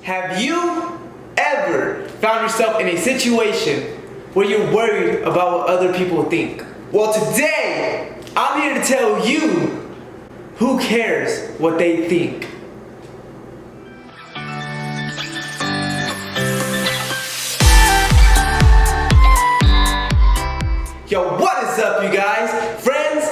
Have you ever found yourself in a situation where you're worried about what other people think? Well, today, I'm here to tell you who cares what they think. Yo, what is up, you guys? Friends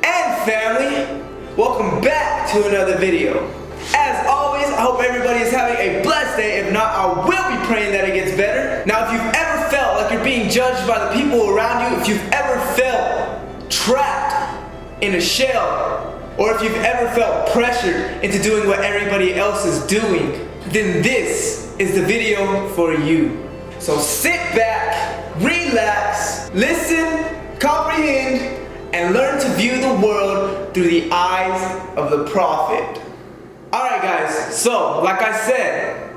and family, welcome back to another video. As always, I hope everybody is having a blessed day. If not, I will be praying that it gets better. Now, if you've ever felt like you're being judged by the people around you, if you've ever felt trapped in a shell, or if you've ever felt pressured into doing what everybody else is doing, then this is the video for you. So sit back, relax, listen, comprehend, and learn to view the world through the eyes of the prophet. Alright guys, so like I said,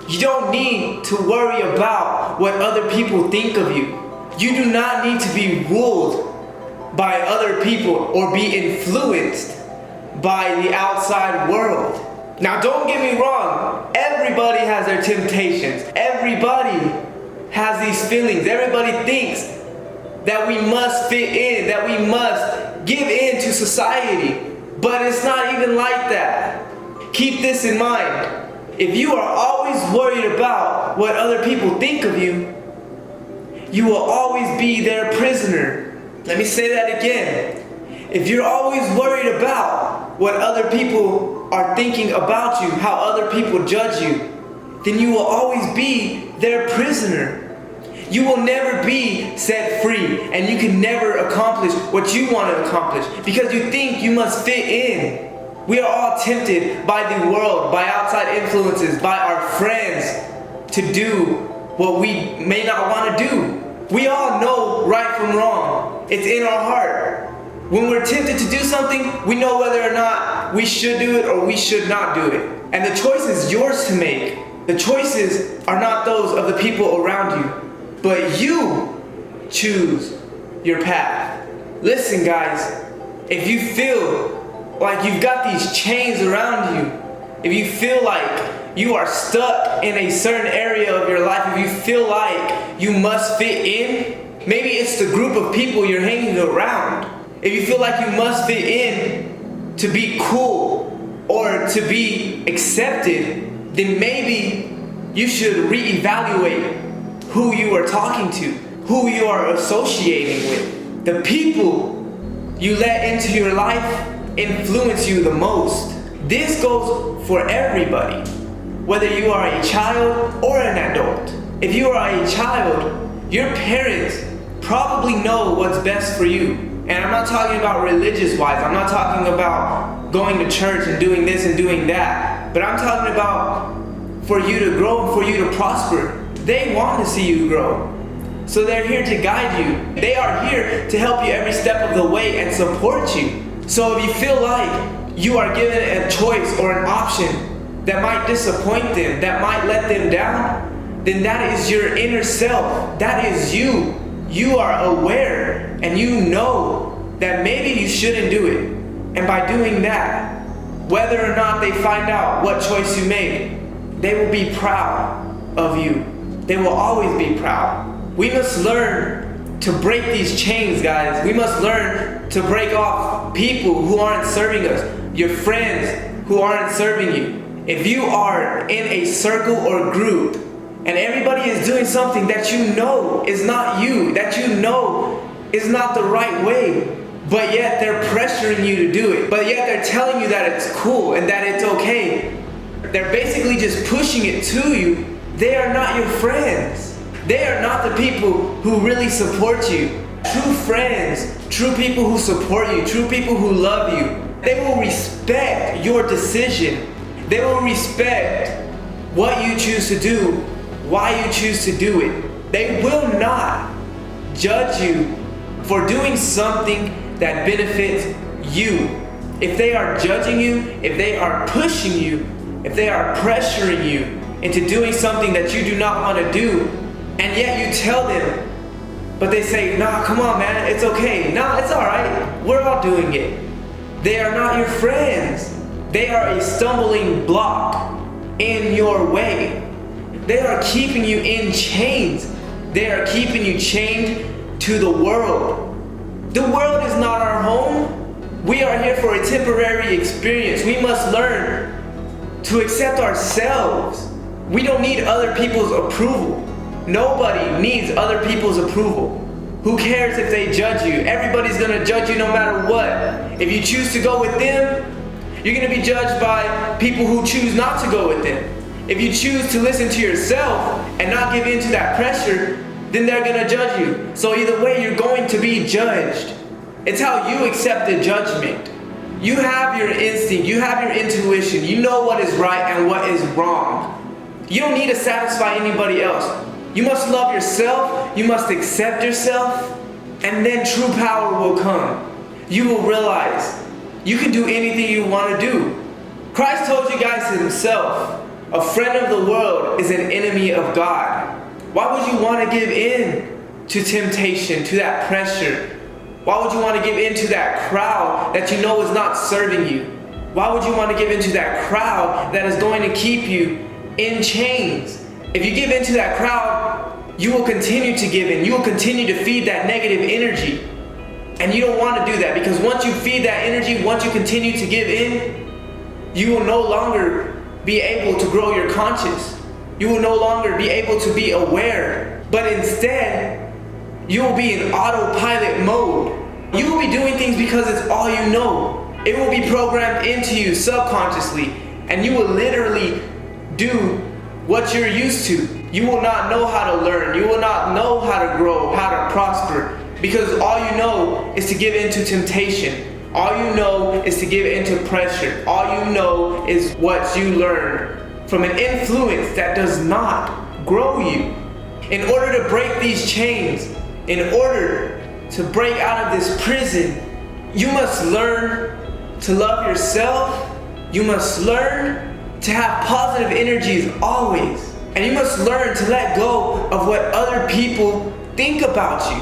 you don't need to worry about what other people think of you. You do not need to be ruled by other people or be influenced by the outside world. Now don't get me wrong, everybody has their temptations. Everybody has these feelings. Everybody thinks that we must fit in, that we must give in to society. But it's not even like that. Keep this in mind. If you are always worried about what other people think of you, you will always be their prisoner. Let me say that again. If you're always worried about what other people are thinking about you, how other people judge you, then you will always be their prisoner. You will never be set free, and you can never accomplish what you want to accomplish because you think you must fit in. We are all tempted by the world, by outside influences, by our friends to do what we may not want to do. We all know right from wrong. It's in our heart. When we're tempted to do something, we know whether or not we should do it or we should not do it. And the choice is yours to make. The choices are not those of the people around you, but you choose your path. Listen guys, if you feel like you've got these chains around you, if you feel like you are stuck in a certain area of your life, if you feel like you must fit in, maybe it's the group of people you're hanging around. If you feel like you must fit in to be cool or to be accepted, then maybe you should reevaluate who you are talking to, who you are associating with. The people you let into your life influence you the most. This goes for everybody, whether you are a child or an adult. If you are a child, your parents probably know what's best for you. And I'm not talking about religious wise, I'm not talking about going to church and doing this and doing that, but I'm talking about for you to grow and for you to prosper. They want to see you grow. So they're here to guide you. They are here to help you every step of the way and support you. So if you feel like you are given a choice or an option that might disappoint them, that might let them down, then that is your inner self. That is you. You are aware and you know that maybe you shouldn't do it. And by doing that, whether or not they find out what choice you made, they will be proud of you. They will always be proud. We must learn to break these chains, guys. We must learn to break off people who aren't serving us, your friends who aren't serving you. If you are in a circle or group and everybody is doing something that you know is not you, that you know is not the right way, but yet they're pressuring you to do it, but yet they're telling you that it's cool and that it's okay, they're basically just pushing it to you, they are not your friends. They are not the people who really support you. True friends, true people who support you, true people who love you, they will respect your decision. They will respect what you choose to do, why you choose to do it. They will not judge you for doing something that benefits you. If they are judging you, if they are pushing you, if they are pressuring you into doing something that you do not want to do, and yet you tell them, but they say, nah, come on man, it's okay. Nah, it's alright. We're all doing it. They are not your friends. They are a stumbling block in your way. They are keeping you in chains. They are keeping you chained to the world. The world is not our home. We are here for a temporary experience. We must learn to accept ourselves. We don't need other people's approval. Nobody needs other people's approval. Who cares if they judge you? Everybody's gonna judge you no matter what. If you choose to go with them, you're gonna be judged by people who choose not to go with them. If you choose to listen to yourself and not give in to that pressure, then they're gonna judge you. So either way, you're going to be judged. It's how you accept the judgment. You have your instinct, you have your intuition, you know what is right and what is wrong. You don't need to satisfy anybody else. You must love yourself, you must accept yourself, and then true power will come. You will realize you can do anything you want to do. Christ told you guys himself, a friend of the world is an enemy of God. Why would you want to give in to temptation, to that pressure? Why would you want to give in to that crowd that you know is not serving you? Why would you want to give in to that crowd that is going to keep you in chains? If you give in to that crowd, you will continue to give in. You will continue to feed that negative energy. And you don't want to do that, because once you feed that energy, once you continue to give in, you will no longer be able to grow your conscious. You will no longer be able to be aware, but instead, you will be in autopilot mode. You will be doing things because it's all you know. It will be programmed into you subconsciously, and you will literally do what you're used to. You will not know how to learn. You will not know how to grow, how to prosper, because all you know is to give into temptation. All you know is to give into pressure. All you know is what you learned from an influence that does not grow you. In order to break these chains, in order to break out of this prison, you must learn to love yourself. You must learn to have positive energies always. And you must learn to let go of what other people think about you.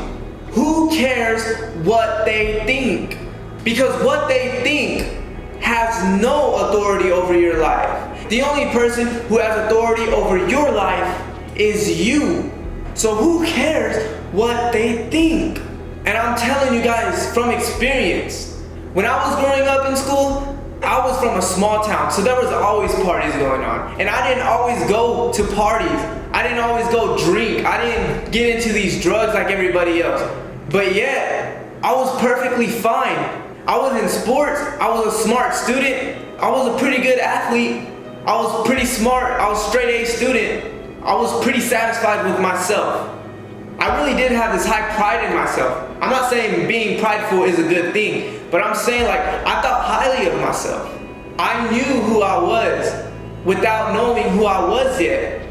Who cares what they think? Because what they think has no authority over your life. The only person who has authority over your life is you. So who cares what they think? And I'm telling you guys from experience, when I was growing up in school, I was from a small town, so there was always parties going on. And I didn't always go to parties. I didn't always go drink. I didn't get into these drugs like everybody else. But yet, I was perfectly fine. I was in sports. I was a smart student. I was a pretty good athlete. I was pretty smart. I was a straight A student. I was pretty satisfied with myself. I really did have this high pride in myself. I'm not saying being prideful is a good thing, but I'm saying like I thought highly of myself. I knew who I was without knowing who I was yet.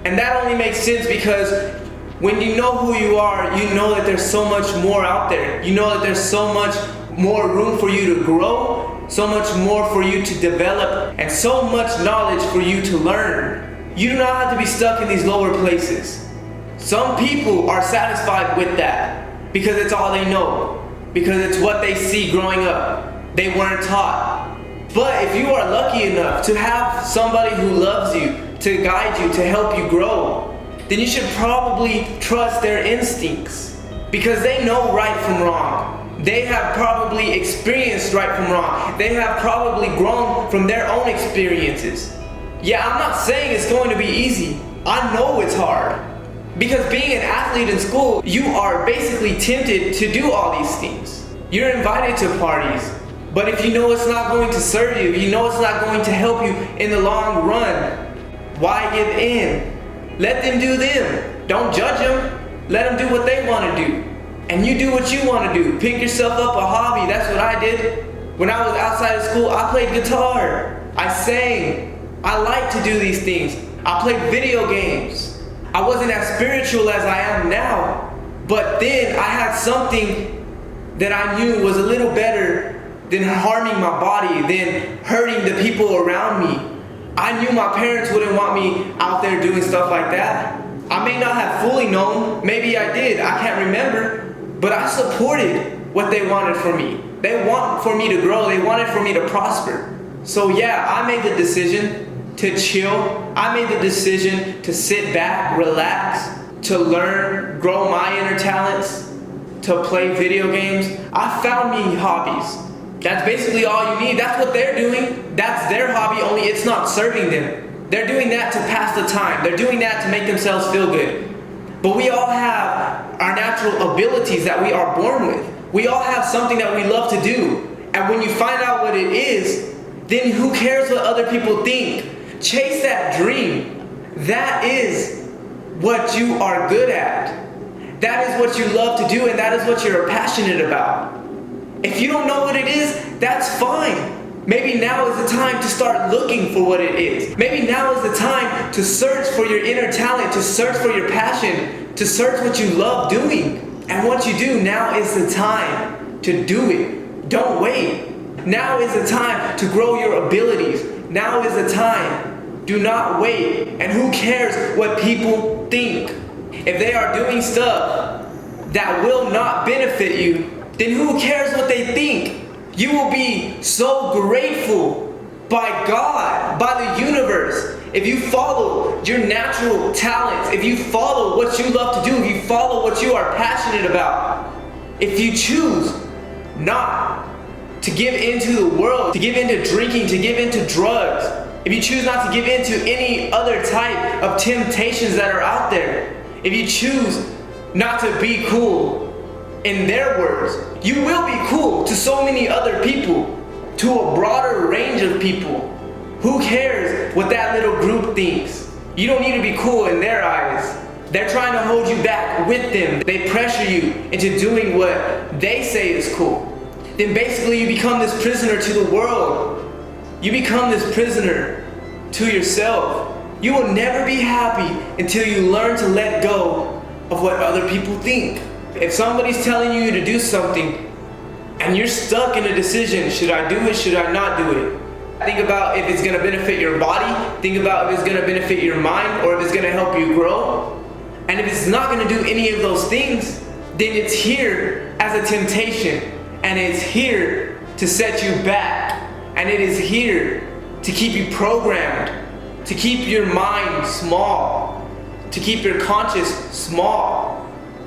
And that only makes sense because when you know who you are, you know that there's so much more out there. You know that there's so much more room for you to grow, so much more for you to develop, and so much knowledge for you to learn. You do not have to be stuck in these lower places. Some people are satisfied with that because it's all they know, because it's what they see growing up. They weren't taught. But if you are lucky enough to have somebody who loves you, to guide you, to help you grow, then you should probably trust their instincts, because they know right from wrong. They have probably experienced right from wrong. They have probably grown from their own experiences. Yeah, I'm not saying it's going to be easy. I know it's hard. Because being an athlete in school, you are basically tempted to do all these things. You're invited to parties, but if you know it's not going to serve you, you know it's not going to help you in the long run, why give in? Let them do them. Don't judge them. Let them do what they want to do. And you do what you want to do. Pick yourself up a hobby. That's what I did. When I was outside of school, I played guitar. I sang. I like to do these things. I played video games. I wasn't as spiritual as I am now, but then I had something that I knew was a little better than harming my body, than hurting the people around me. I knew my parents wouldn't want me out there doing stuff like that. I may not have fully known, maybe I did, I can't remember, but I supported what they wanted for me. They want for me to grow, they wanted for me to prosper. So yeah, I made the decision to chill. I made the decision to sit back, relax, to learn, grow my inner talents, to play video games. I found me hobbies. That's basically all you need. That's what they're doing. That's their hobby, only it's not serving them. They're doing that to pass the time. They're doing that to make themselves feel good. But we all have our natural abilities that we are born with. We all have something that we love to do. And when you find out what it is, then who cares what other people think? Chase that dream. That is what you are good at. That is what you love to do, and that is what you're passionate about. If you don't know what it is, that's fine. Maybe now is the time to start looking for what it is. Maybe now is the time to search for your inner talent, to search for your passion, to search what you love doing. And what you do, now is the time to do it. Don't wait. Now is the time to grow your abilities. Now is the time. Do not wait. And who cares what people think? If they are doing stuff that will not benefit you, then who cares what they think? You will be so grateful by God, by the universe, if you follow your natural talents, if you follow what you love to do, if you follow what you are passionate about, if you choose not to give into the world, to give into drinking, to give into drugs, if you choose not to give into any other type of temptations that are out there, if you choose not to be cool, in their words, you will be cool to so many other people, to a broader range of people. Who cares what that little group thinks? You don't need to be cool in their eyes. They're trying to hold you back with them. They pressure you into doing what they say is cool. Then basically you become this prisoner to the world. You become this prisoner to yourself. You will never be happy until you learn to let go of what other people think. If somebody's telling you to do something and you're stuck in a decision, should I do it, should I not do it? Think about if it's going to benefit your body, think about if it's going to benefit your mind, or if it's going to help you grow. And if it's not going to do any of those things, then it's here as a temptation, and it's here to set you back, and it is here to keep you programmed, to keep your mind small, to keep your conscious small.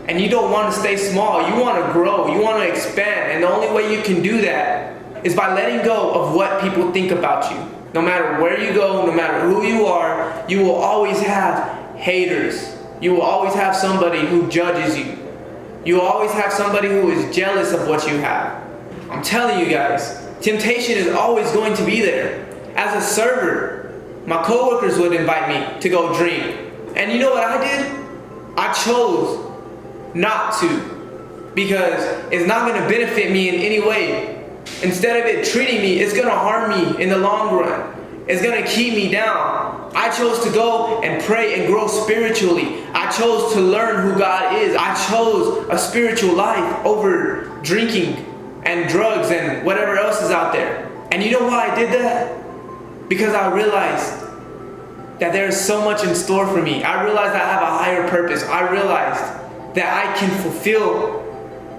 And you don't want to stay small, you want to grow, you want to expand, and the only way you can do that is by letting go of what people think about you. No matter where you go, no matter who you are, you will always have haters. You will always have somebody who judges you. You will always have somebody who is jealous of what you have. I'm telling you guys, temptation is always going to be there. As a server, my coworkers would invite me to go drink. And you know what I did? I chose not to, because it's not going to benefit me in any way. Instead of it treating me, it's going to harm me in the long run. It's going to keep me down. I chose to go and pray and grow spiritually. I chose to learn who God is. I chose a spiritual life over drinking and drugs and whatever else is out there. And you know why I did that? Because I realized that there is so much in store for me. I realized I have a higher purpose. I realized that I can fulfill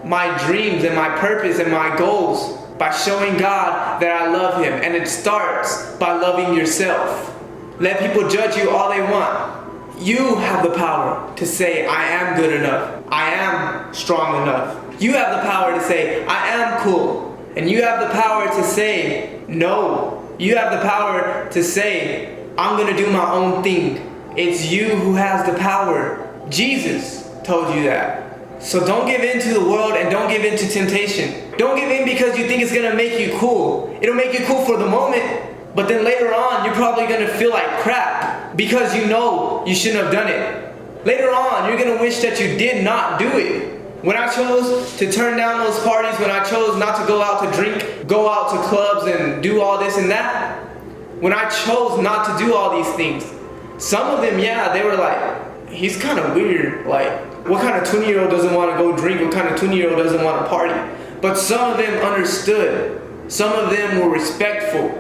my dreams and my purpose and my goals by showing God that I love Him. And it starts by loving yourself. Let people judge you all they want. You have the power to say, I am good enough. I am strong enough. You have the power to say, I am cool. And you have the power to say, no. You have the power to say, I'm going to do my own thing. It's you who has the power. Jesus told you that. So don't give in to the world and don't give in to temptation. Don't give in because you think it's going to make you cool. It'll make you cool for the moment, but then later on you're probably going to feel like crap because you know you shouldn't have done it. Later on you're going to wish that you did not do it. When I chose to turn down those parties, when I chose not to go out to drink, go out to clubs and do all this and that, when I chose not to do all these things, some of them, yeah, they were like, he's kind of weird. Like, what kind of 20-year-old doesn't want to go drink? What kind of 20-year-old doesn't want to party? But some of them understood. Some of them were respectful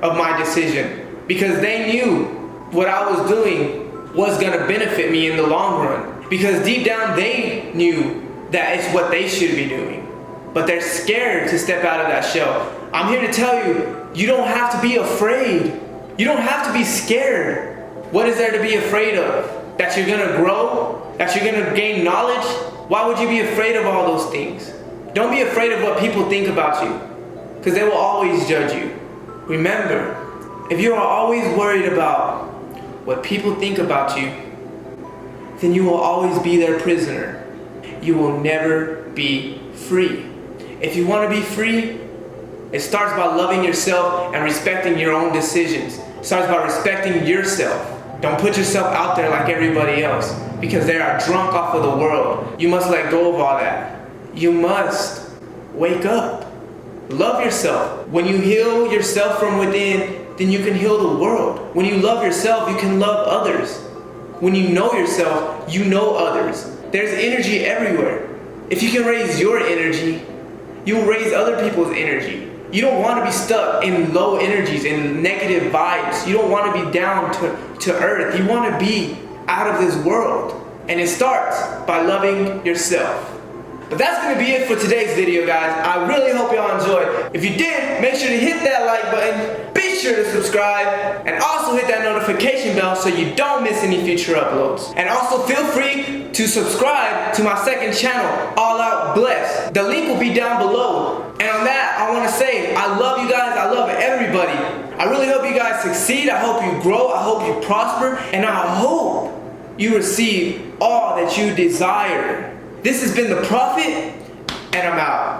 of my decision because they knew what I was doing was going to benefit me in the long run. Because deep down they knew that it's what they should be doing. But they're scared to step out of that shell. I'm here to tell you, you don't have to be afraid You don't have to be scared. What is there to be afraid of? That you're gonna grow? That you're gonna gain knowledge? Why would you be afraid of all those things? Don't be afraid of what people think about you, because they will always judge you. Remember, if you are always worried about what people think about you, then you will always be their prisoner. You will never be free. If you want to be free, it starts by loving yourself and respecting your own decisions. It starts by respecting yourself. Don't put yourself out there like everybody else, because they are drunk off of the world. You must let go of all that. You must wake up. Love yourself. When you heal yourself from within, then you can heal the world. When you love yourself, you can love others. When you know yourself, you know others. There's energy everywhere. If you can raise your energy, you will raise other people's energy. You don't want to be stuck in low energies and negative vibes. You don't want to be down to earth. You want to be out of this world. And it starts by loving yourself. But that's going to be it for today's video, guys. I really hope y'all enjoyed. If you did, make sure to hit that like button. Be sure to subscribe. And also hit that notification bell so you don't miss any future uploads. And also feel free to subscribe to my second channel, All Out Blessed. The link will be down below. And on that, I want to say, I love you guys. I love everybody. I really hope you guys succeed. I hope you grow. I hope you prosper. And I hope you receive all that you desire. This has been The Prophet, and I'm out.